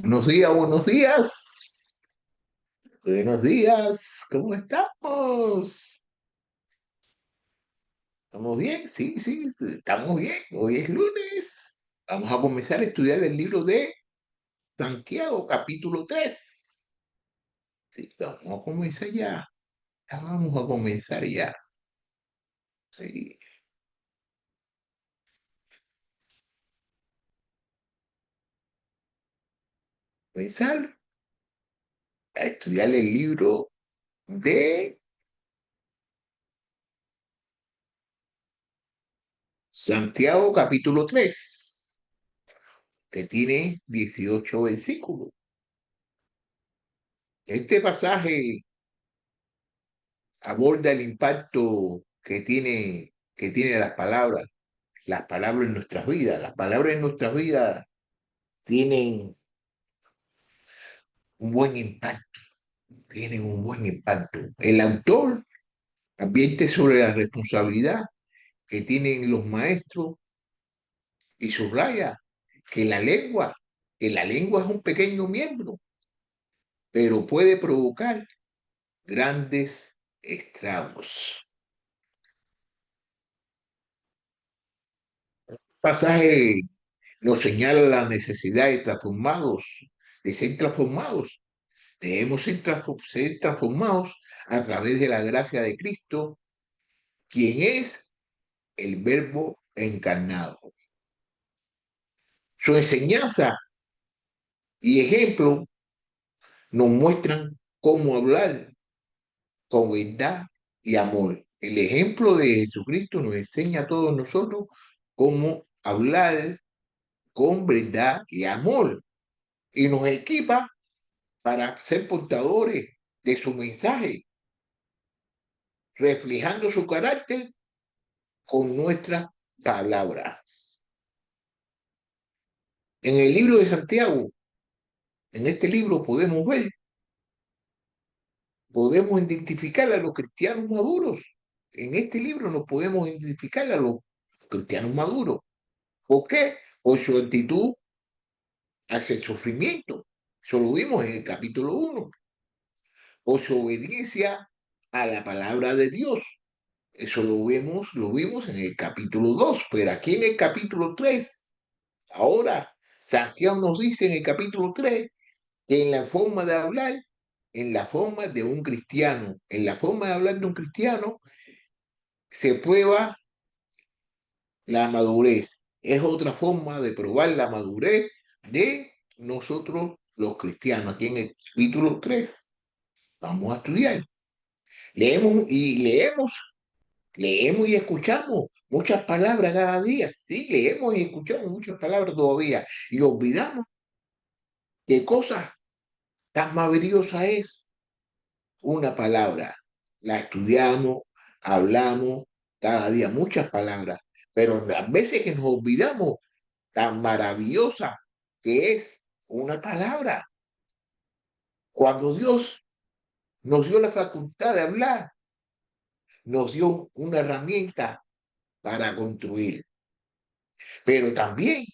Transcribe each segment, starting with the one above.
Buenos días, buenos días. Buenos días, ¿cómo estamos? ¿Estamos bien? Sí, sí, sí, estamos bien. Hoy es lunes. Vamos a comenzar a estudiar el libro de Santiago, capítulo 3. Sí, vamos a comenzar ya. Ya vamos a comenzar ya. Sí, comenzar a estudiar el libro de Santiago, capítulo 3, que tiene 18 versículos. Este pasaje aborda el impacto que tiene las palabras en nuestras vidas. Las palabras en nuestras vidas tienen un buen impacto, tienen un buen impacto. El autor advierte sobre la responsabilidad que tienen los maestros y subraya que que la lengua es un pequeño miembro, pero puede provocar grandes estragos. El pasaje nos señala la necesidad de ser transformados. Debemos ser transformados a través de la gracia de Cristo, quien es el Verbo encarnado. Su enseñanza y ejemplo nos muestran cómo hablar con verdad y amor. El ejemplo de Jesucristo nos enseña a todos nosotros cómo hablar con verdad y amor y nos equipa para ser portadores de su mensaje, reflejando su carácter con nuestras palabras. En el libro de Santiago, en este libro podemos identificar a los cristianos maduros. En este libro nos podemos identificar a los cristianos maduros. ¿Por qué? Por su actitud hacia el sufrimiento. Eso lo vimos en el capítulo 1. Por su obediencia a la palabra de Dios. Eso lo vimos en el capítulo 2, pero aquí en el capítulo 3, ahora, Santiago nos dice en el capítulo 3 que en la forma de hablar, en la forma de un cristiano, en la forma de hablar de un cristiano, se prueba la madurez. Es otra forma de probar la madurez de nosotros los cristianos. Aquí en el capítulo 3 vamos a estudiar. Leemos y escuchamos muchas palabras cada día. Sí, leemos y escuchamos muchas palabras todavía. Y olvidamos qué cosa tan maravillosa es una palabra. La estudiamos, hablamos cada día muchas palabras. Pero las veces que nos olvidamos tan maravillosa que es una palabra. Cuando Dios nos dio la facultad de hablar, nos dio una herramienta para construir. Pero también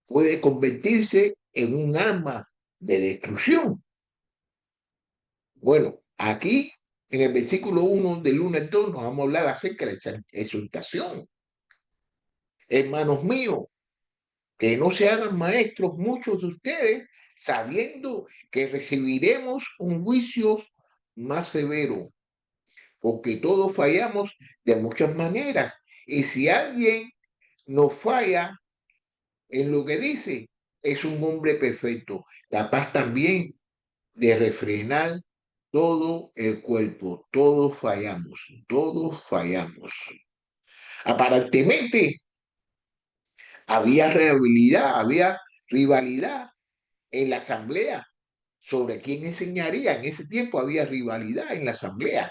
puede convertirse en un arma de destrucción. Bueno, aquí en el versículo 1 del 1 al 2 nos vamos a hablar acerca de la exhortación. Hermanos míos, que no se hagan maestros muchos de ustedes, sabiendo que recibiremos un juicio más severo, porque todos fallamos de muchas maneras. Y si alguien nos falla en lo que dice, es un hombre perfecto, capaz también de refrenar todo el cuerpo. Todos fallamos, todos fallamos. Aparentemente había rivalidad en la asamblea sobre quién enseñaría. En ese tiempo había rivalidad en la asamblea.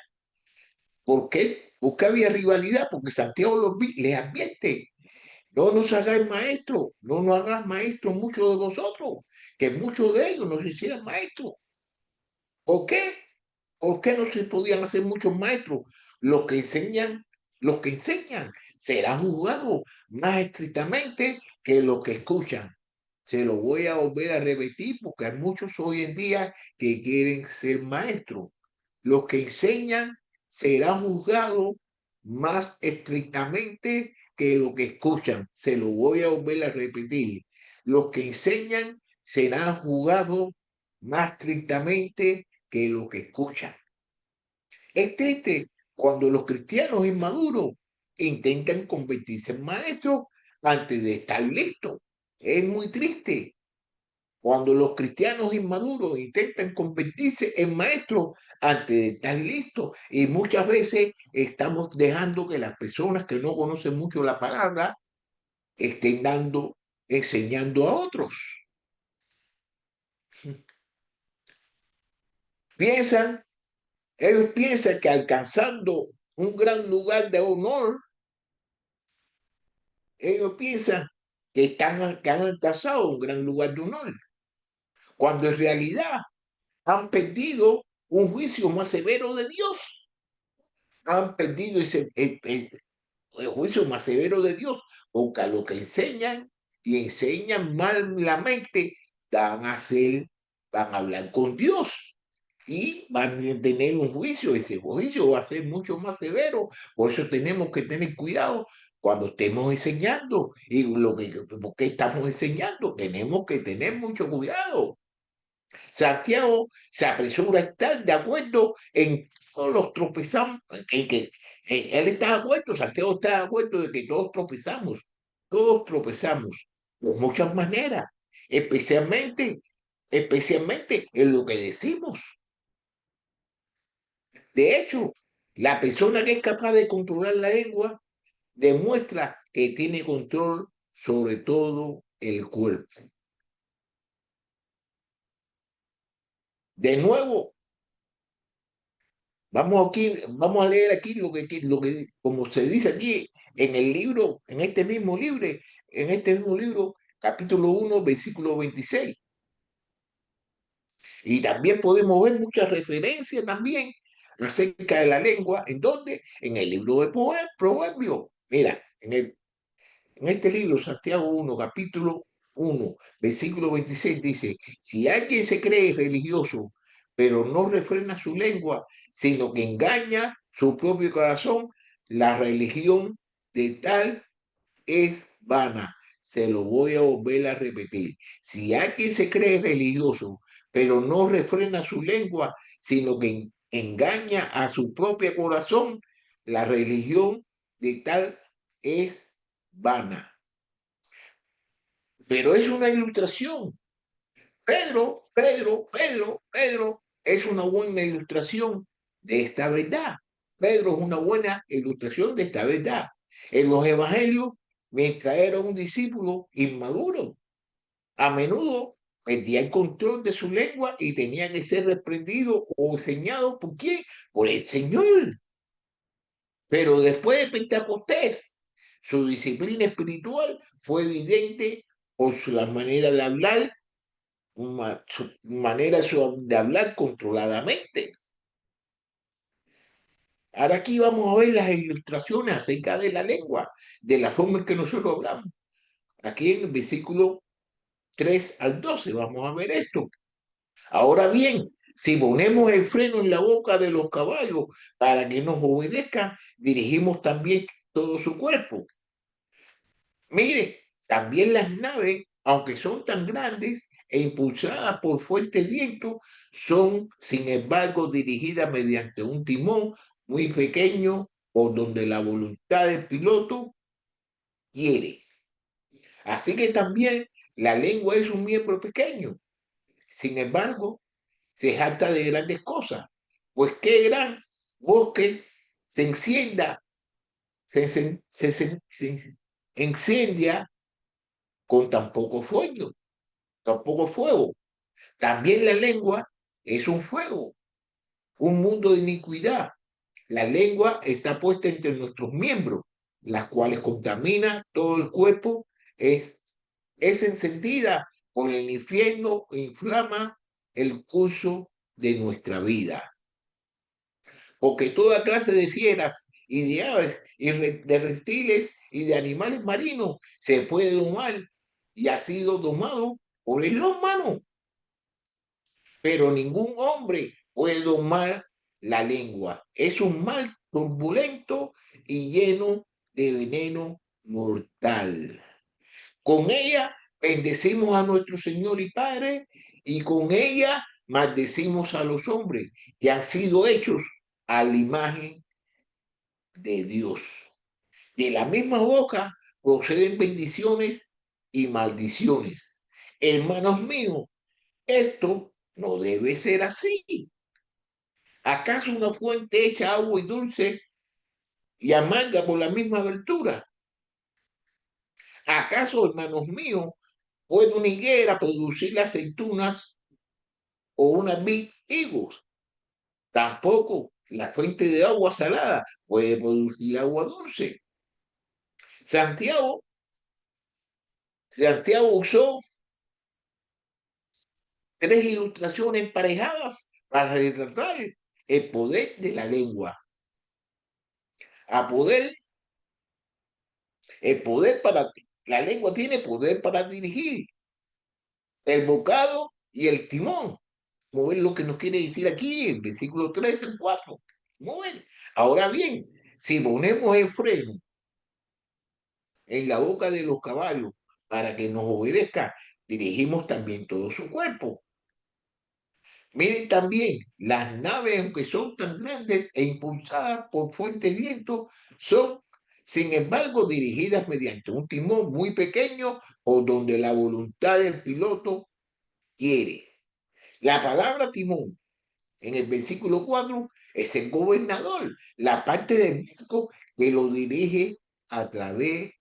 ¿Por qué? ¿Por qué había rivalidad? Porque Santiago les advierte. No nos hagáis maestros, no nos hagas maestros muchos de vosotros, que muchos de ellos nos hicieran maestros. ¿Por qué? ¿Por qué no se podían hacer muchos maestros? Los que enseñan, los que enseñan serán juzgados más estrictamente que los que escuchan. Se lo voy a volver a repetir porque hay muchos hoy en día que quieren ser maestros. Los que enseñan serán juzgados más estrictamente que los que escuchan. Se lo voy a volver a repetir. Los que enseñan serán juzgados más estrictamente que los que escuchan. Es triste cuando los cristianos inmaduros intentan convertirse en maestros antes de estar listos. Es muy triste cuando los cristianos inmaduros intentan convertirse en maestros antes de estar listos. Y muchas veces estamos dejando que las personas que no conocen mucho la palabra estén enseñando a otros. Piensan, ellos piensan que alcanzando un gran lugar de honor, ellos piensan que han alcanzado un gran lugar de honor, cuando en realidad han perdido un juicio más severo de Dios. Han perdido el juicio más severo de Dios, porque a lo que enseñan y enseñan malamente, van a hablar con Dios y van a tener un juicio. Ese juicio va a ser mucho más severo. Por eso tenemos que tener cuidado cuando estemos enseñando y porque estamos enseñando. Tenemos que tener mucho cuidado. Santiago se apresura a estar de acuerdo en todos los tropezamos, en que él está de acuerdo, Santiago está de acuerdo de que todos tropezamos de muchas maneras, especialmente, especialmente en lo que decimos. De hecho, la persona que es capaz de controlar la lengua demuestra que tiene control sobre todo el cuerpo. De nuevo, vamos a leer aquí como se dice aquí en el libro, en este mismo libro, capítulo 1 versículo 26. Y también podemos ver muchas referencias también acerca de la lengua, ¿en dónde? En el libro de Proverbios. Mira, en este libro, Santiago 1 capítulo 1 versículo 26 dice, si alguien se cree religioso, pero no refrena su lengua, sino que engaña su propio corazón, la religión de tal es vana. Se lo voy a volver a repetir. Si alguien se cree religioso, pero no refrena su lengua, sino que engaña a su propio corazón, la religión de tal es vana. Pero es una ilustración. Pedro es una buena ilustración de esta verdad. Pedro es una buena ilustración de esta verdad. En los evangelios, mientras era un discípulo inmaduro, a menudo perdía el control de su lengua y tenía que ser reprendido o enseñado por quién, por el Señor. Pero después de Pentecostés, su disciplina espiritual fue evidente por la manera de hablar, su manera de hablar controladamente. Ahora aquí vamos a ver las ilustraciones acerca de la lengua, de la forma en que nosotros hablamos. Aquí en el versículo 3 al 12 vamos a ver esto. Ahora bien, si ponemos el freno en la boca de los caballos para que nos obedezcan, dirigimos también todo su cuerpo. Mire, también las naves, aunque son tan grandes e impulsadas por fuertes vientos, son, sin embargo, dirigidas mediante un timón muy pequeño por donde la voluntad del piloto quiere. Así que también la lengua es un miembro pequeño. Sin embargo, se jacta de grandes cosas. Pues qué gran bosque se encienda, se incendia con tan poco fuego. También la lengua es un fuego, un mundo de iniquidad. La lengua está puesta entre nuestros miembros, las cuales contamina todo el cuerpo, es encendida por el infierno e inflama el curso de nuestra vida. Porque toda clase de fieras y de aves y de reptiles y de animales marinos se puede domar y ha sido domado ponerlo en mano. Pero ningún hombre puede domar la lengua. Es un mal turbulento y lleno de veneno mortal. Con ella bendecimos a nuestro Señor y Padre, y con ella maldecimos a los hombres que han sido hechos a la imagen de Dios. De la misma boca proceden bendiciones y maldiciones. Hermanos míos, esto no debe ser así. ¿Acaso una fuente hecha agua y dulce y amarga por la misma abertura? ¿Acaso, hermanos míos, puede una higuera producir aceitunas o una vid higos? Tampoco la fuente de agua salada puede producir agua dulce. Santiago, Santiago usó tres ilustraciones emparejadas para retratar el poder de la lengua. A poder, el poder para, la lengua tiene poder para dirigir el bocado y el timón. Mover lo que nos quiere decir aquí en versículo 3 al 4. Mover. Ahora bien, si ponemos el freno en la boca de los caballos para que nos obedezca, dirigimos también todo su cuerpo. Miren también, las naves, aunque son tan grandes e impulsadas por fuertes vientos, son, sin embargo, dirigidas mediante un timón muy pequeño o donde la voluntad del piloto quiere. La palabra timón en el versículo 4 es el gobernador, la parte del barco que lo dirige a través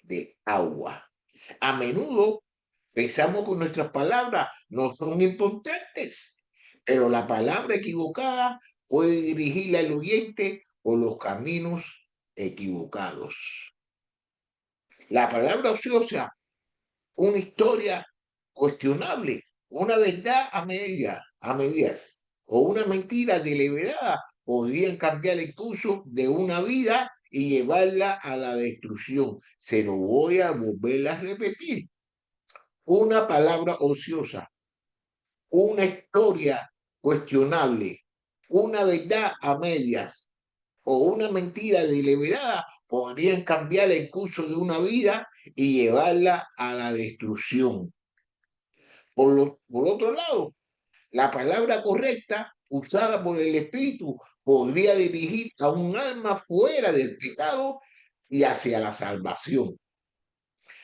del agua. A menudo pensamos que nuestras palabras no son importantes, pero la palabra equivocada puede dirigir al oyente por los caminos equivocados. La palabra ociosa, una historia cuestionable, una verdad a medias o una mentira deliberada podrían cambiar el curso de una vida y llevarla a la destrucción. Se lo voy a volver a repetir. Una palabra ociosa, una historia cuestionable, una verdad a medias o una mentira deliberada podrían cambiar el curso de una vida y llevarla a la destrucción. Por otro lado, la palabra correcta usada por el Espíritu podría dirigir a un alma fuera del pecado y hacia la salvación.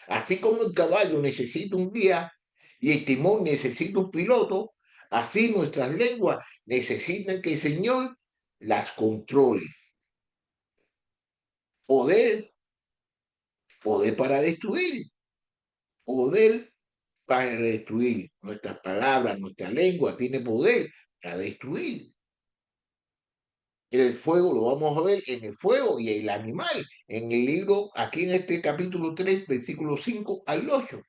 Así como el caballo necesita un guía y el timón necesita un piloto, así nuestras lenguas necesitan que el Señor las controle. Poder, poder para destruir, poder para destruir. Nuestras palabras, nuestra lengua tiene poder para destruir. El fuego lo vamos a ver en el fuego y el animal, en el libro, aquí en este capítulo 3, versículo 5 al 8.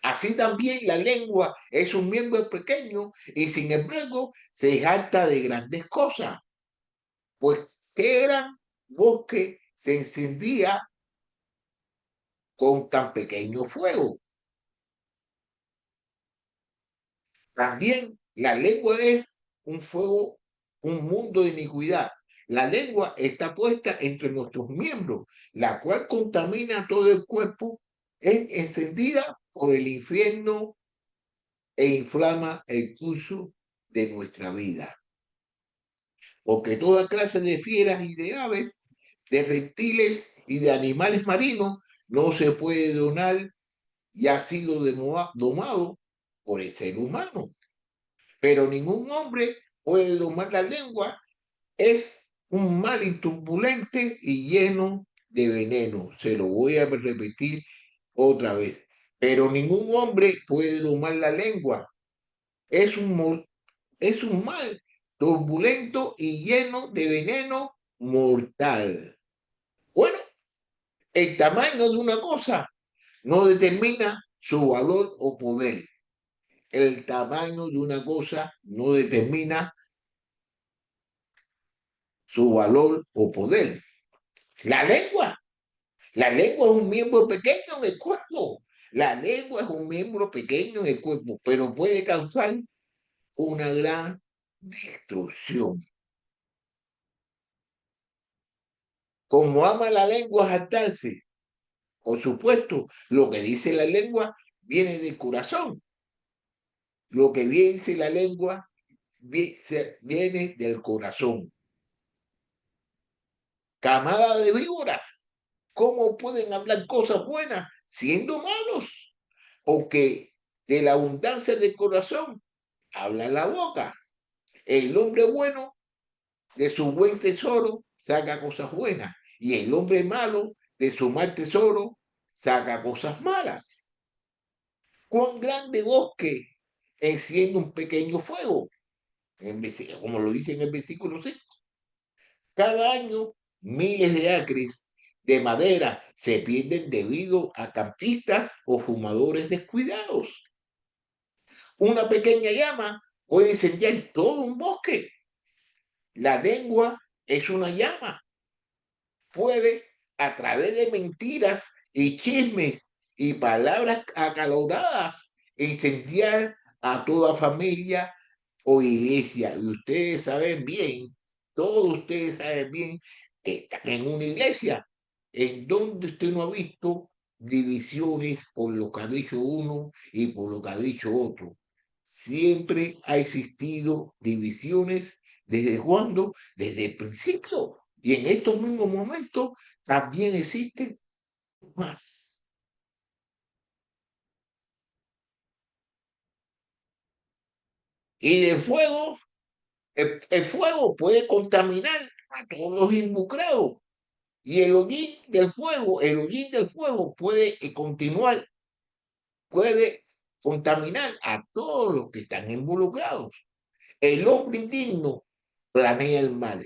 Así también la lengua es un miembro pequeño y sin embargo se jacta de grandes cosas. Pues qué gran bosque se encendía con tan pequeño fuego. También la lengua es un fuego, un mundo de iniquidad. La lengua está puesta entre nuestros miembros, la cual contamina todo el cuerpo, es encendida por el infierno e inflama el curso de nuestra vida. Porque toda clase de fieras y de aves, de reptiles y de animales marinos no se puede donar y ha sido domado por el ser humano. Pero ningún hombre puede domar la lengua, es un mal inturbulente y lleno de veneno. Se lo voy a repetir otra vez. Pero ningún hombre puede domar la lengua, es es un mal turbulento y lleno de veneno mortal. Bueno, el tamaño de una cosa no determina su valor o poder. El tamaño de una cosa no determina su valor o poder. La lengua. La lengua es un miembro pequeño en el cuerpo, La lengua es un miembro pequeño en el cuerpo, pero puede causar una gran destrucción. Como ama la lengua jactarse, por supuesto, lo que dice la lengua viene del corazón. Lo que dice la lengua viene del corazón. Camada de víboras, ¿cómo pueden hablar cosas buenas siendo malos? Porque de la abundancia del corazón habla la boca. El hombre bueno de su buen tesoro saca cosas buenas y el hombre malo de su mal tesoro saca cosas malas. ¿Cuán grande bosque enciende un pequeño fuego? Como lo dice en el versículo 6. Cada año miles de acres de madera se pierden debido a campistas o fumadores descuidados. Una pequeña llama puede incendiar todo un bosque. La lengua es una llama. Puede, a través de mentiras y chismes y palabras acaloradas, incendiar a toda familia o iglesia. Y ustedes saben bien, todos ustedes saben bien que están en una iglesia en donde usted no ha visto divisiones por lo que ha dicho uno y por lo que ha dicho otro. Siempre ha existido divisiones. ¿Desde cuándo? Desde el principio. Y en estos mismos momentos también existen más. Y del fuego, el fuego puede contaminar a todos los involucrados. Y el hollín del fuego puede continuar, puede contaminar a todos los que están involucrados. El hombre indigno planea el mal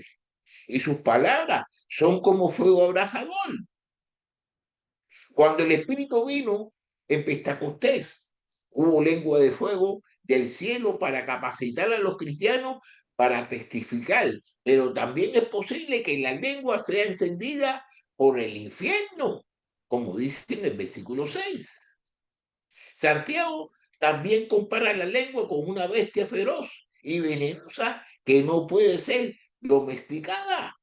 y sus palabras son como fuego abrasador. Cuando el Espíritu vino en Pentecostés, hubo lengua de fuego del cielo para capacitar a los cristianos para testificar, pero también es posible que la lengua sea encendida por el infierno, como dice en el versículo 6. Santiago también compara la lengua con una bestia feroz y venenosa que no puede ser domesticada.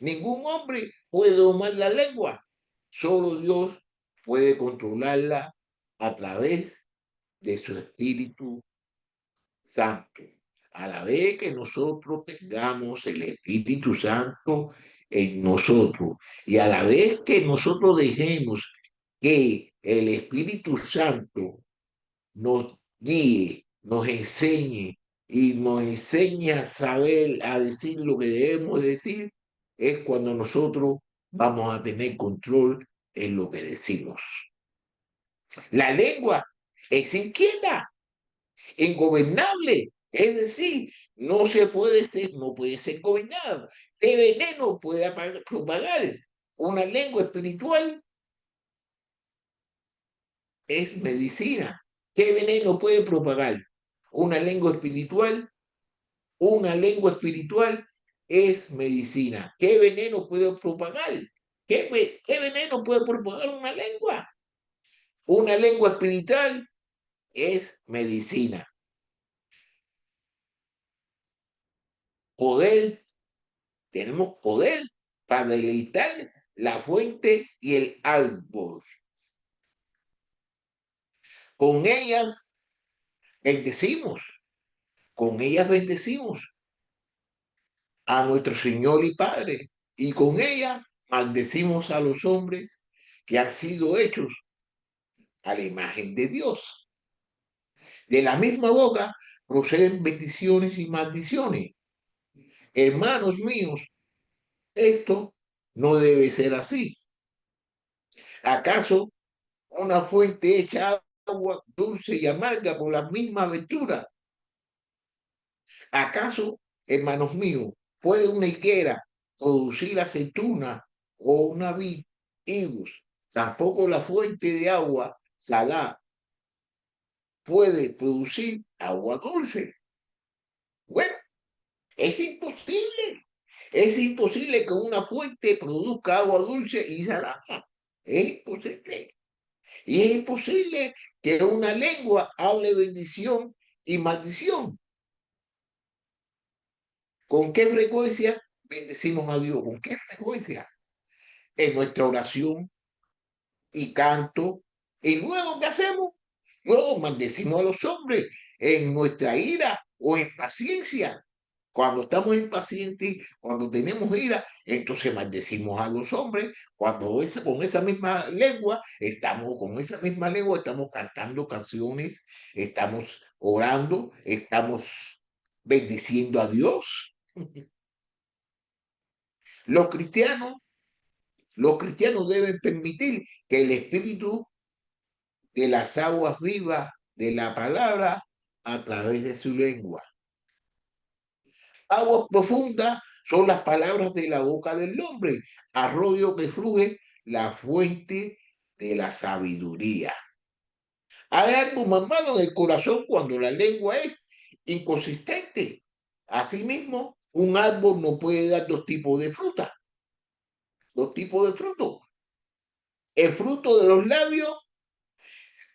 Ningún hombre puede domar la lengua. Solo Dios puede controlarla a través de su Espíritu Santo. A la vez que nosotros tengamos el Espíritu Santo en nosotros y a la vez que nosotros dejemos que el Espíritu Santo nos guíe, nos enseñe y nos enseñe a saber, a decir lo que debemos decir, es cuando nosotros vamos a tener control en lo que decimos. La lengua es inquieta, ingobernable, es decir, no puede ser gobernada. ¿Qué veneno puede propagar? Una lengua espiritual es medicina. ¿Qué veneno puede propagar? Una lengua espiritual, una lengua espiritual es medicina. ¿Qué veneno puede propagar? ¿Qué veneno puede propagar una lengua? Una lengua espiritual es medicina. Poder, tenemos poder para deleitar la fuente y el árbol. Con ellas bendecimos, con ellas bendecimos a nuestro Señor y Padre, y con ella maldecimos a los hombres que han sido hechos a la imagen de Dios. De la misma boca proceden bendiciones y maldiciones. Hermanos míos, esto no debe ser así. ¿Acaso una fuente hecha agua dulce y amarga por la misma aventura? ¿Acaso, hermanos míos, puede una higuera producir aceituna o una vid higos? Tampoco la fuente de agua salada puede producir agua dulce. Bueno, es imposible. Es imposible que una fuente produzca agua dulce y salada. Es imposible. Y es imposible que una lengua hable bendición y maldición. ¿Con qué frecuencia bendecimos a Dios? ¿Con qué frecuencia? En nuestra oración y canto. ¿Y luego qué hacemos? Luego maldecimos a los hombres en nuestra ira o impaciencia. Cuando estamos impacientes, cuando tenemos ira, entonces maldecimos a los hombres. Cuando con esa misma lengua, estamos cantando canciones, estamos orando, estamos bendiciendo a Dios. Los cristianos, los cristianos deben permitir que el Espíritu de las aguas vivas de la palabra a través de su lengua. Aguas profundas son las palabras de la boca del hombre, arroyo que fluye la fuente de la sabiduría. Hay algo más malo en el corazón cuando la lengua es inconsistente. Asimismo, un árbol no puede dar dos tipos de fruta, dos tipos de fruto. El fruto de los labios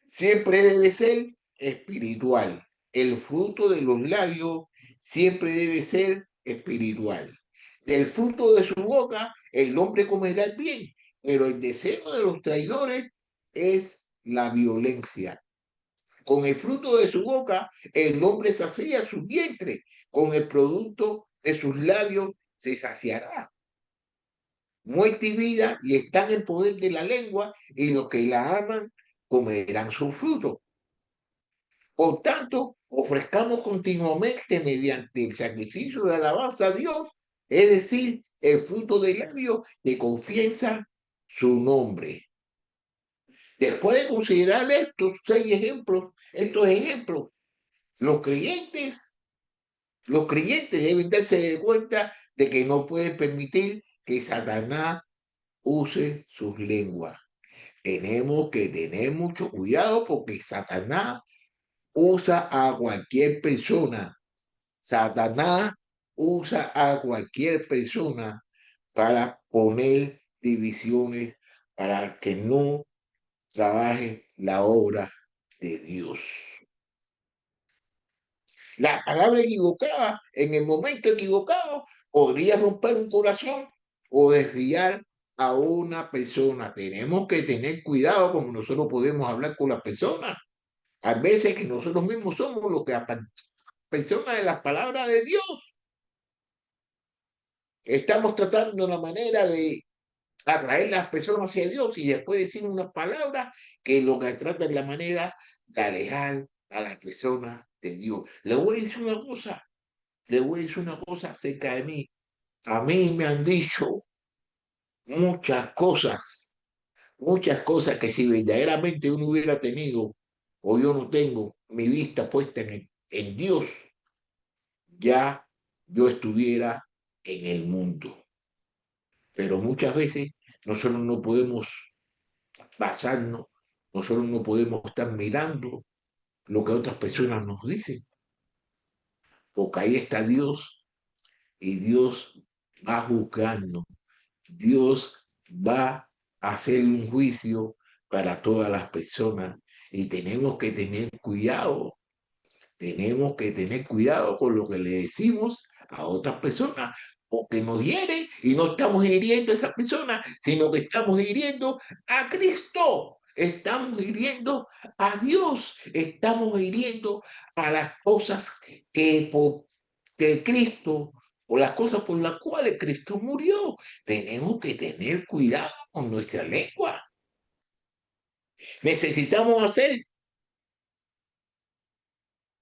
siempre debe ser espiritual. El fruto de los labios siempre debe ser espiritual. Del fruto de su boca el hombre comerá el bien, pero el deseo de los traidores es la violencia. Con el fruto de su boca el hombre sacia su vientre, con el producto de sus labios se saciará. Muerte y vida y están en poder de la lengua, y los que la aman comerán su fruto. Por tanto, ofrezcamos continuamente mediante el sacrificio de alabanza a Dios, es decir, el fruto del labio que confiesa su nombre. Después de considerar estos ejemplos, los creyentes, los creyentes deben darse de cuenta de que no pueden permitir que Satanás use sus lenguas. Tenemos que tener mucho cuidado porque Satanás usa a cualquier persona. Satanás usa a cualquier persona para poner divisiones, para que no trabaje la obra de Dios. La palabra equivocada en el momento equivocado podría romper un corazón o desviar a una persona. Tenemos que tener cuidado como nosotros podemos hablar con las personas. Hay veces que nosotros mismos somos los que personas de las palabras de Dios. Estamos tratando una manera de atraer las personas hacia Dios y después decir unas palabras que lo que trata es la manera de alejar a las personas de Dios. Le voy a decir una cosa, le voy a decir una cosa acerca de mí. A mí me han dicho muchas cosas que si verdaderamente uno hubiera tenido o yo no tengo mi vista puesta en Dios, ya yo estuviera en el mundo. Pero muchas veces nosotros no podemos basarnos, nosotros no podemos estar mirando lo que otras personas nos dicen, porque ahí está Dios y Dios va juzgando, Dios va a hacer un juicio para todas las personas y tenemos que tener cuidado con lo que le decimos a otras personas, porque nos hieren y no estamos hiriendo a esa persona, sino que estamos hiriendo a Cristo. Estamos hiriendo a Dios, estamos hiriendo a las cosas que Cristo, o las cosas por las cuales Cristo murió. Tenemos que tener cuidado con nuestra lengua. Necesitamos hacer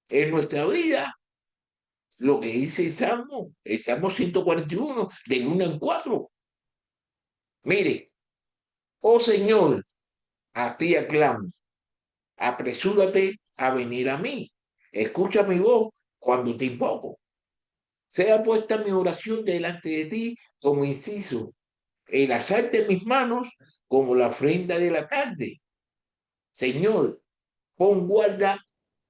en nuestra vida lo que dice el Salmo 141, del 1 al 4. Mire, oh Señor, a ti aclamo, apresúrate a venir a mí, escucha mi voz cuando te invoco. Sea puesta mi oración delante de ti como inciso, el azar de mis manos como la ofrenda de la tarde. Señor, pon guarda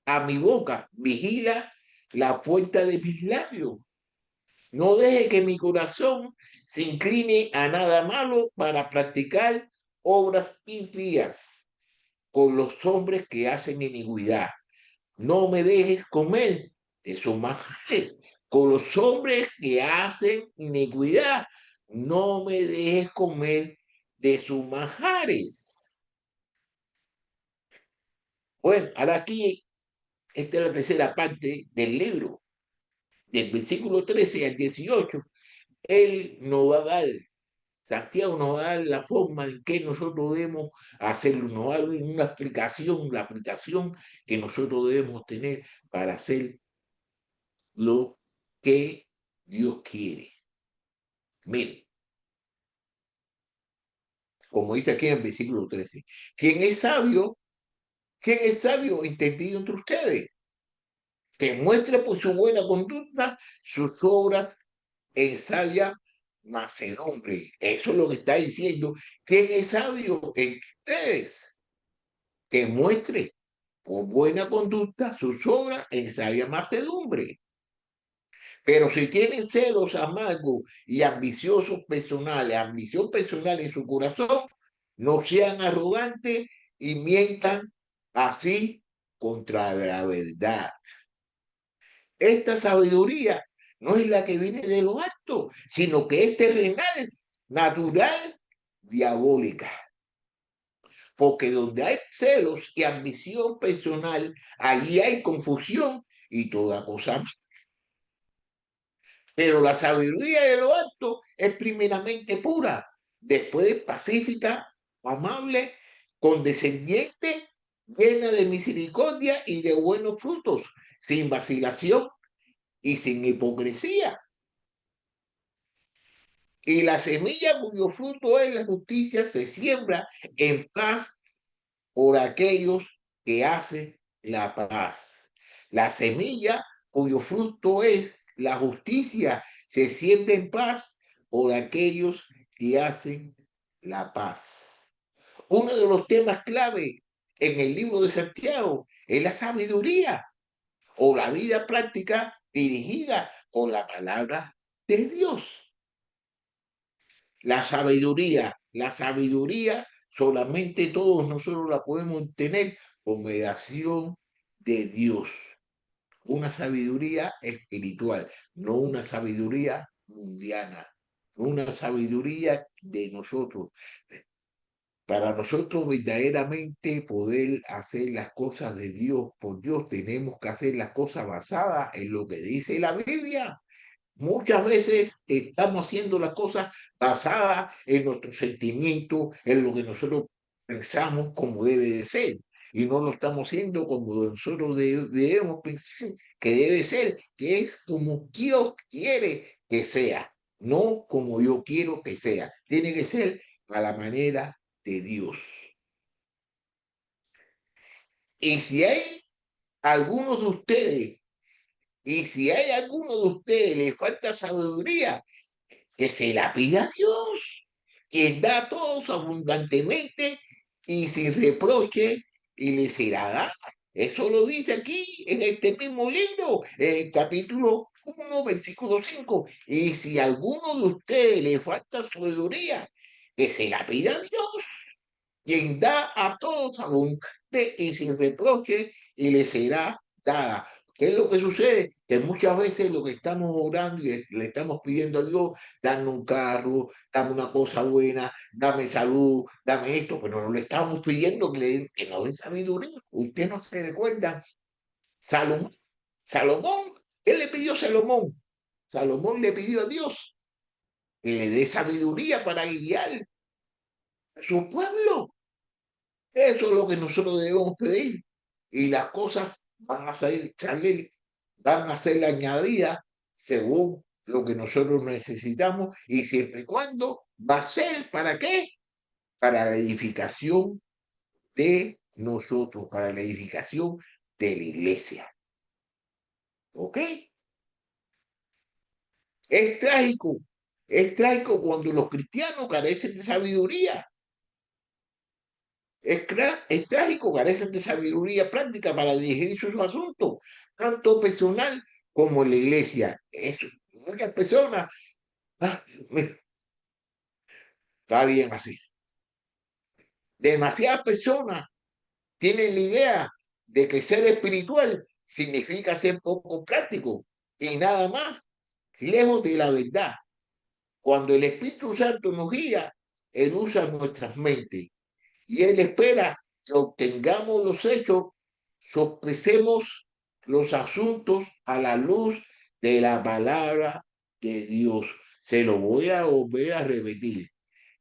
a mi boca, vigila la puerta de mis labios. No deje que mi corazón se incline a nada malo para practicar obras impías. con los hombres que hacen iniquidad. No me dejes comer de sus manjares con los hombres que hacen iniquidad. No me dejes comer de sus manjares. Bueno, ahora aquí, esta es la tercera parte del libro, del versículo 13 al 18. Él nos va a dar, Santiago nos va a dar la forma en que nosotros debemos hacerlo, nos va a dar una explicación, la aplicación que nosotros debemos tener para hacer lo que Dios quiere. Miren, como dice aquí en el versículo 13, ¿quién es sabio? ¿Quién es sabio entendido entre ustedes? Que muestre por su buena conducta sus obras en sabia macedumbre. Eso es lo que está diciendo. ¿Quién es sabio entre ustedes? Que muestre por buena conducta sus obras en sabia macedumbre. Pero si tienen celos amargos y ambición personal en su corazón, no sean arrogantes y mientan así contra la verdad. Esta sabiduría no es la que viene de lo alto, sino que es terrenal, natural, diabólica. Porque donde hay celos y ambición personal, allí hay confusión y toda cosa. Pero la sabiduría de lo alto es primeramente pura, después pacífica, amable, condescendiente, llena de misericordia y de buenos frutos, sin vacilación y sin hipocresía. Y la semilla cuyo fruto es la justicia se siembra en paz por aquellos que hacen la paz. La semilla cuyo fruto es la justicia se siembra en paz por aquellos que hacen la paz. Uno de los temas clave en el libro de Santiago es la sabiduría o la vida práctica dirigida por la palabra de Dios. La sabiduría solamente todos nosotros la podemos tener por mediación de Dios. Una sabiduría espiritual, no una sabiduría mundiana, una sabiduría de nosotros. Para nosotros verdaderamente poder hacer las cosas de Dios por Dios, tenemos que hacer las cosas basadas en lo que dice la Biblia. Muchas veces estamos haciendo las cosas basadas en nuestros sentimientos, en lo que nosotros pensamos como debe de ser. Y no lo estamos haciendo como nosotros debemos pensar que debe ser, que es como Dios quiere que sea, no como yo quiero que sea. Tiene que ser a la manera de Dios. Y si hay algunos de ustedes, y si hay alguno de ustedes le falta sabiduría, que se la pida a Dios, quien da a todos abundantemente y sin reproche, y le será dada. Eso lo dice aquí en este mismo libro, en el capítulo 1, versículo 5. Y si a alguno de ustedes le falta sabiduría, que se la pida a Dios, quien da a todos abundante y sin reproche, y le será dada. ¿Qué es lo que sucede? Que muchas veces lo que estamos orando y le estamos pidiendo a Dios, dame un carro, dame una cosa buena, dame salud, dame esto, pero no le estamos pidiendo que nos den sabiduría. Usted no se recuerda. Salomón, Salomón, ¿qué le pidió Salomón? Salomón le pidió a Dios que le dé sabiduría para guiar a su pueblo. Eso es lo que nosotros debemos pedir. Y las cosas van a ser añadidas según lo que nosotros necesitamos y siempre y cuando va a ser para qué? Para la edificación de nosotros, para la edificación de la iglesia. ¿Ok? Es trágico. Es trágico cuando los cristianos carecen de sabiduría. Es trágico, carecen de sabiduría práctica para dirigir sus asuntos, tanto personal como en la iglesia. Eso, muchas personas, ah, está bien así. Demasiadas personas tienen la idea de que ser espiritual significa ser poco práctico y nada más, lejos de la verdad. Cuando el Espíritu Santo nos guía, Él usa nuestras mentes y Él espera que obtengamos los hechos, sospechemos los asuntos a la luz de la palabra de Dios. Se lo voy a volver a repetir.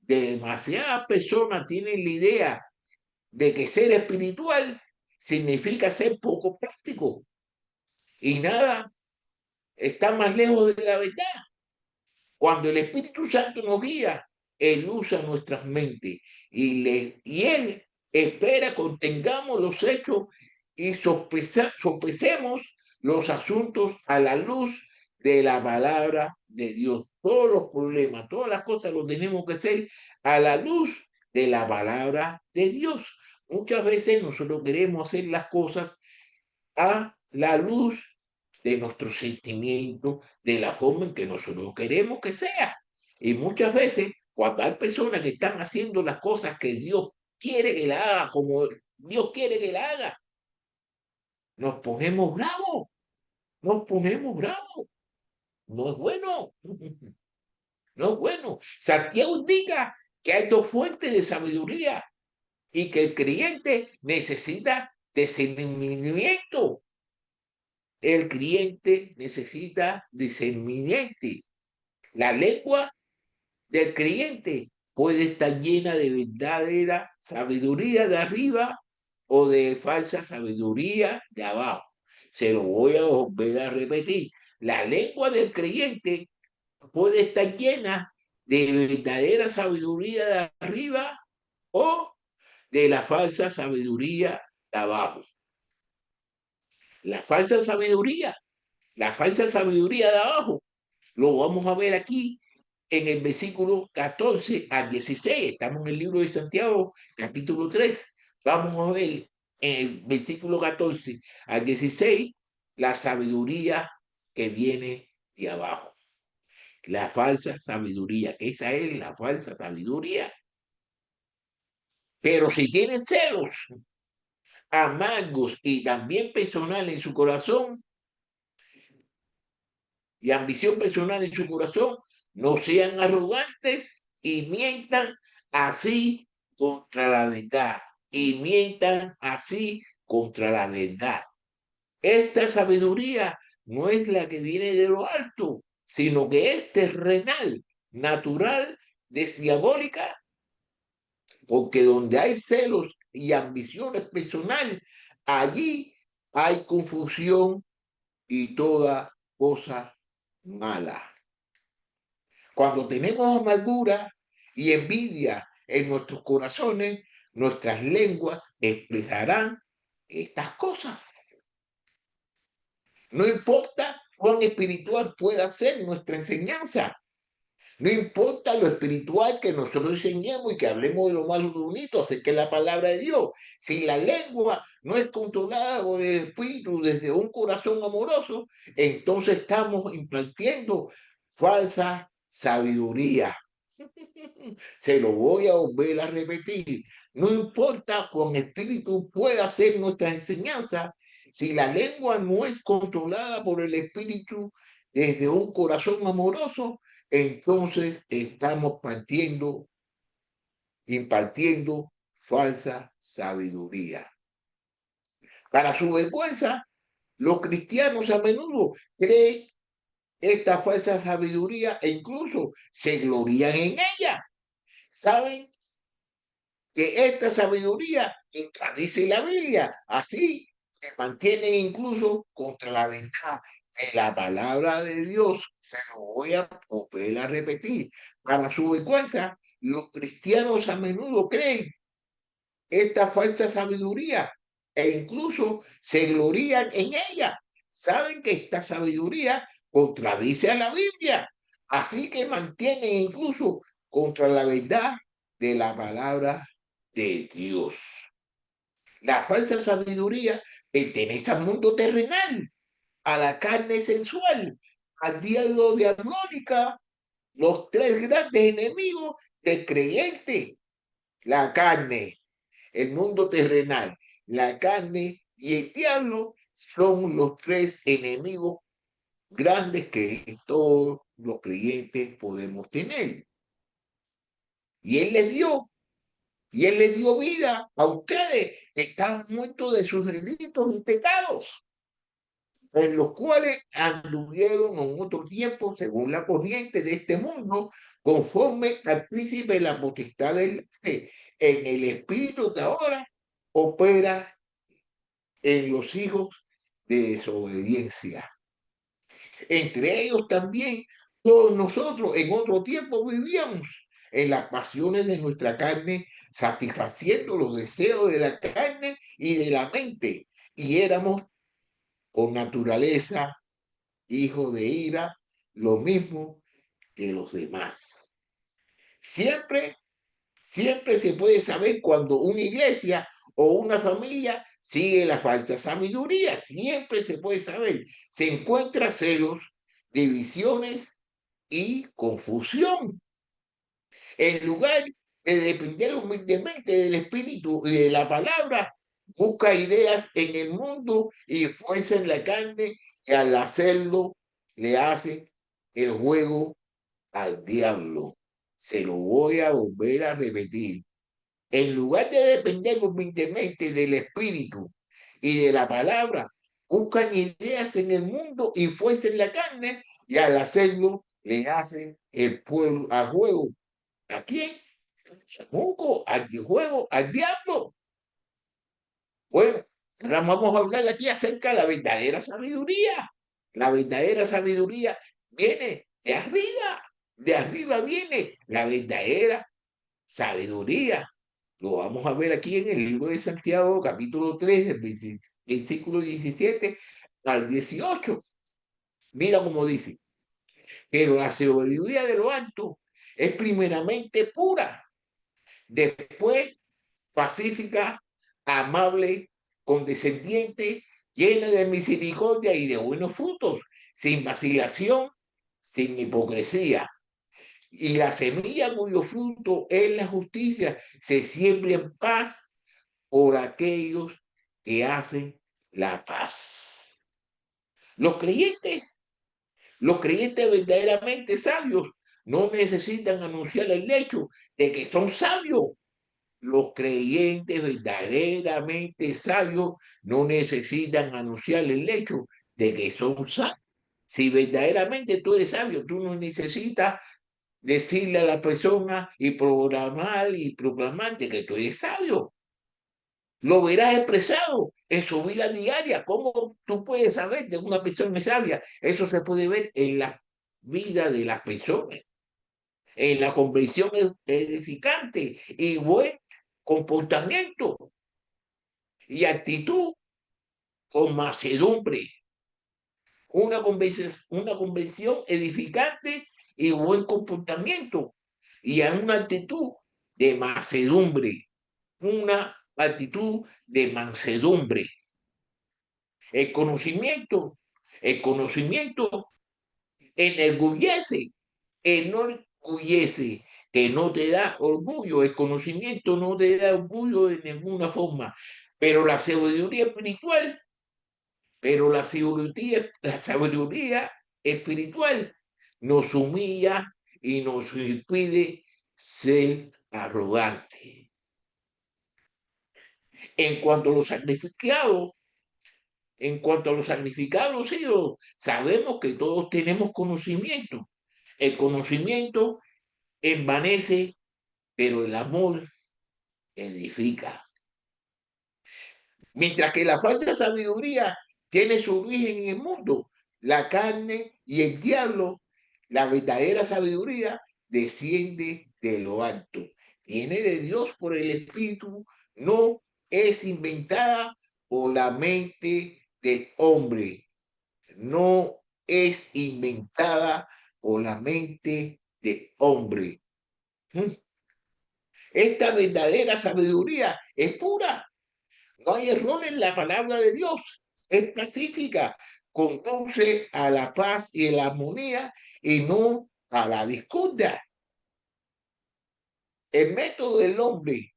Demasiadas personas tienen la idea de que ser espiritual significa ser poco práctico y nada está más lejos de la verdad. Cuando el Espíritu Santo nos guía, Él usa nuestras mentes y Él espera que tengamos los hechos y sopesemos los asuntos a la luz de la palabra de Dios. Todos los problemas, todas las cosas lo tenemos que hacer a la luz de la palabra de Dios. Muchas veces nosotros queremos hacer las cosas a la luz de nuestros sentimientos, de la forma en que nosotros queremos que sea. Y muchas veces, cuando hay personas que están haciendo las cosas que Dios quiere que la haga, como Dios quiere que la haga, nos ponemos bravos, nos ponemos bravos. No es bueno, no es bueno. Santiago indica que hay dos fuentes de sabiduría y que el creyente necesita discernimiento. El cliente necesita discernimiento. La lengua del creyente puede estar llena de verdadera sabiduría de arriba o de falsa sabiduría de abajo. Se lo voy a volver a repetir. La lengua del creyente puede estar llena de verdadera sabiduría de arriba o de la falsa sabiduría de abajo. La falsa sabiduría de abajo, lo vamos a ver aquí en el versículo 14 al 16. Estamos en el libro de Santiago, capítulo 3. Vamos a ver en el versículo 14 al 16 la sabiduría que viene de abajo. La falsa sabiduría, esa es la falsa sabiduría. Pero si tienen celos amargos y también personal en su corazón, y ambición personal en su corazón, no sean arrogantes y mientan así contra la verdad. Y mientan así contra la verdad. Esta sabiduría no es la que viene de lo alto, sino que es terrenal, natural, diabólica, porque donde hay celos y ambiciones personales, allí hay confusión y toda cosa mala. Cuando tenemos amargura y envidia en nuestros corazones, nuestras lenguas expresarán estas cosas. No importa cuán espiritual pueda ser nuestra enseñanza. No importa lo espiritual que nosotros enseñemos y que hablemos de lo más bonito acerca de la palabra de Dios. Si la lengua no es controlada por el espíritu desde un corazón amoroso, entonces estamos impartiendo falsa sabiduría. Se lo voy a volver a repetir. No importa con espíritu pueda ser nuestra enseñanza, si la lengua no es controlada por el espíritu desde un corazón amoroso, entonces estamos impartiendo falsa sabiduría. Para su vergüenza, los cristianos a menudo creen esta falsa sabiduría e incluso se glorían en ella. Saben que esta sabiduría contradice la Biblia, así que mantienen incluso contra la verdad de la palabra de Dios. Se lo voy a volver a repetir. Para su vergüenza, los cristianos a menudo creen esta falsa sabiduría e incluso se glorían en ella. Saben que esta sabiduría contradice a la Biblia, así que mantienen incluso contra la verdad de la palabra de Dios. La falsa sabiduría pertenece al mundo terrenal, a la carne sensual, al diablo diabólica, los tres grandes enemigos del creyente, la carne, el mundo terrenal la carne y el diablo son los tres enemigos grandes que todos los creyentes podemos tener. Y Él les dio vida a ustedes que están muertos de sus delitos y pecados, en los cuales anduvieron en otro tiempo según la corriente de este mundo, conforme al príncipe de la potestad del aire, en el espíritu que ahora opera en los hijos de desobediencia. Entre ellos también todos nosotros en otro tiempo vivíamos en las pasiones de nuestra carne, satisfaciendo los deseos de la carne y de la mente, y éramos por naturaleza hijos de ira, lo mismo que los demás. Siempre, siempre se puede saber cuando una iglesia o una familia sigue la falsa sabiduría. Siempre se puede saber. Se encuentra celos, divisiones y confusión. En lugar de depender humildemente del Espíritu y de la palabra, busca ideas en el mundo y fuerza en la carne, y al hacerlo le hace el juego al diablo. Se lo voy a volver a repetir. En lugar de depender humildemente del Espíritu y de la palabra, buscan ideas en el mundo y fuerza en la carne, y al hacerlo le hacen el pueblo a juego. ¿A quién? Chamuco, al juego, al diablo. Bueno, ahora vamos a hablar aquí acerca de la verdadera sabiduría. La verdadera sabiduría viene de arriba. De arriba viene la verdadera sabiduría. Lo vamos a ver aquí en el libro de Santiago, capítulo 3, versículo 17 al 18. Mira cómo dice, pero la sabiduría de lo alto es primeramente pura, después pacífica, amable, condescendiente, llena de misericordia y de buenos frutos, sin vacilación, sin hipocresía. Y la semilla cuyo fruto es la justicia se siembra en paz por aquellos que hacen la paz. Los creyentes, los creyentes verdaderamente sabios no necesitan anunciar el hecho de que son sabios. Los creyentes verdaderamente sabios no necesitan anunciar el hecho de que son sabios. Si verdaderamente tú eres sabio, tú no necesitas decirle a la persona y programar y proclamarte que tú eres sabio. Lo verás expresado en su vida diaria. ¿Cómo tú puedes saber que una persona es sabia? Eso se puede ver en la vida de las personas, en la conversión edificante y buen comportamiento y actitud con mansedumbre. Una convención edificante y buen comportamiento y a una actitud de mansedumbre, una actitud de mansedumbre. El conocimiento enorgullece, enorgullece, que no te da orgullo, el conocimiento no te da orgullo de ninguna forma, pero la sabiduría espiritual, la sabiduría espiritual nos humilla y nos impide ser arrogante. En cuanto a los sacrificados, En cuanto a los sacrificados, sí, sabemos que todos tenemos conocimiento. El conocimiento envanece, pero el amor edifica. Mientras que la falsa sabiduría tiene su origen en el mundo, la carne y el diablo, la verdadera sabiduría desciende de lo alto. Viene de Dios por el Espíritu, no es inventada por la mente del hombre, no es inventada por la mente de hombre. Esta verdadera sabiduría es pura. No hay error en la palabra de Dios. Es pacífica. Conduce a la paz y a la armonía y no a la discordia. El método del hombre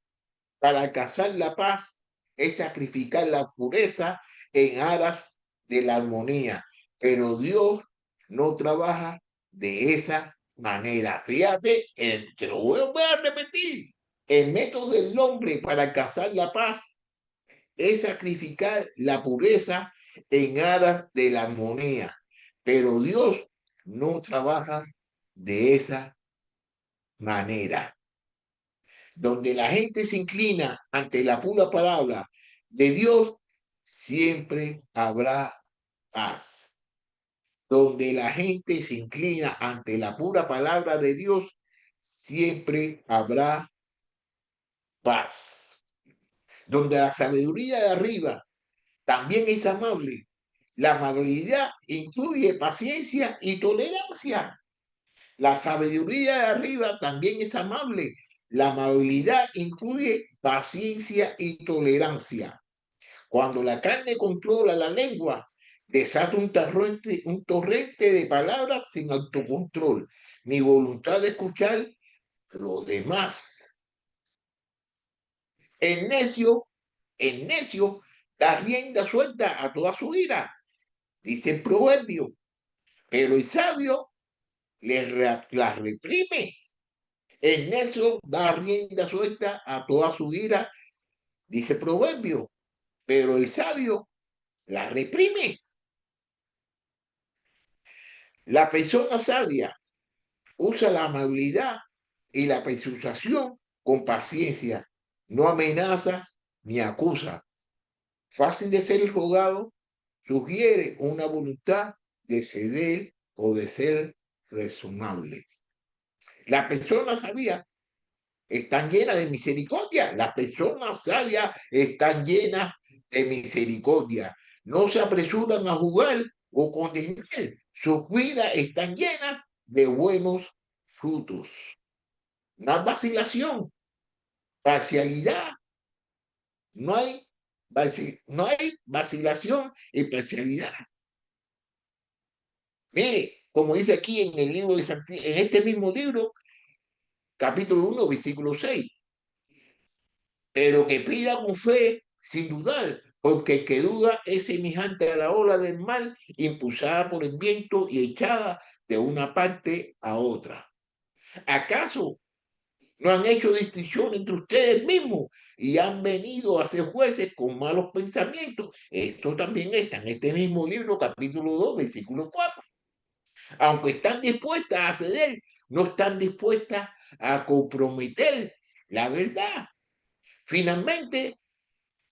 para alcanzar la paz es sacrificar la pureza en aras de la armonía, pero Dios no trabaja de esa manera. Fíjate, te lo voy a repetir. El método del hombre para alcanzar la paz es sacrificar la pureza en aras de la armonía, pero Dios no trabaja de esa manera. Donde la gente se inclina ante la pura palabra de Dios, siempre habrá paz. Donde la gente se inclina ante la pura palabra de Dios, siempre habrá paz. Donde la sabiduría de arriba también es amable. La amabilidad incluye paciencia y tolerancia. La sabiduría de arriba también es amable. La amabilidad incluye paciencia y tolerancia. Cuando la carne controla la lengua, desata un torrente de palabras sin autocontrol, ni voluntad de escuchar los demás. El necio, el necio da rienda suelta a toda su ira, dice el proverbio, pero el sabio la reprime. El necio da rienda suelta a toda su ira, dice el proverbio, pero el sabio la reprime. La persona sabia usa la amabilidad y la persuasión con paciencia, no amenazas ni acusa. Fácil de ser rogado, sugiere una voluntad de ceder o de ser razonable. La persona sabia están llenas de misericordia. Las personas sabias están llenas de misericordia. No se apresuran a jugar o condenar. Sus vidas están llenas de buenos frutos. No hay vacilación, parcialidad. No hay, no hay vacilación y parcialidad. Mire, como dice aquí en el libro de en este mismo libro, capítulo 1, versículo 6. Pero que pida con fe, sin dudar, porque el que duda es semejante a la ola del mar, impulsada por el viento y echada de una parte a otra. ¿Acaso no han hecho distinción entre ustedes mismos y han venido a ser jueces con malos pensamientos? Esto también está en este mismo libro, capítulo 2, versículo 4. Aunque están dispuestas a ceder, no están dispuestas a comprometer la verdad. Finalmente,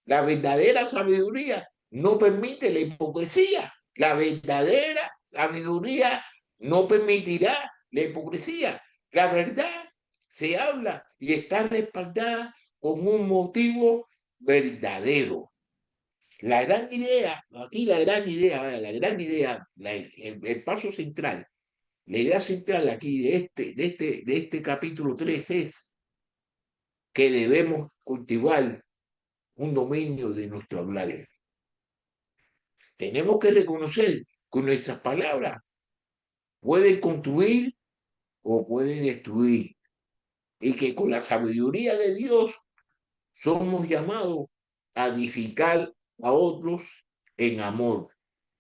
la verdadera sabiduría no permite la hipocresía. La verdadera sabiduría no permitirá la hipocresía. La verdad se habla y está respaldada con un motivo verdadero. La gran idea, aquí la gran idea, el paso central, la idea central aquí de este capítulo 3 es que debemos cultivar un dominio de nuestro hablar. Tenemos que reconocer que nuestras palabras pueden construir o pueden destruir y que con la sabiduría de Dios somos llamados a edificar a otros en amor.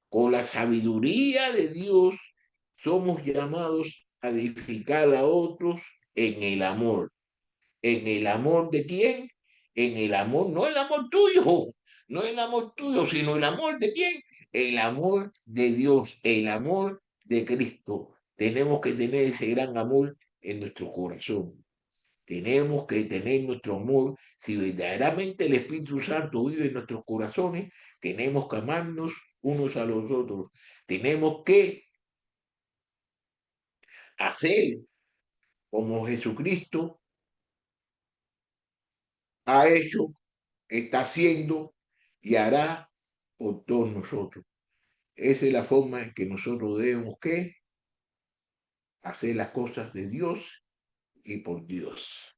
Con la sabiduría de Dios somos llamados a edificar a otros en el amor. ¿En el amor de quién? En el amor, no el amor tuyo, no el amor tuyo, sino el amor de quién? El amor de Dios, el amor de Cristo. Tenemos que tener ese gran amor en nuestro corazón. Tenemos que tener nuestro amor. Si verdaderamente el Espíritu Santo vive en nuestros corazones, tenemos que amarnos unos a los otros. Tenemos que hacer como Jesucristo ha hecho, está haciendo y hará por todos nosotros. Esa es la forma en que nosotros debemos que hacer las cosas de Dios y por Dios.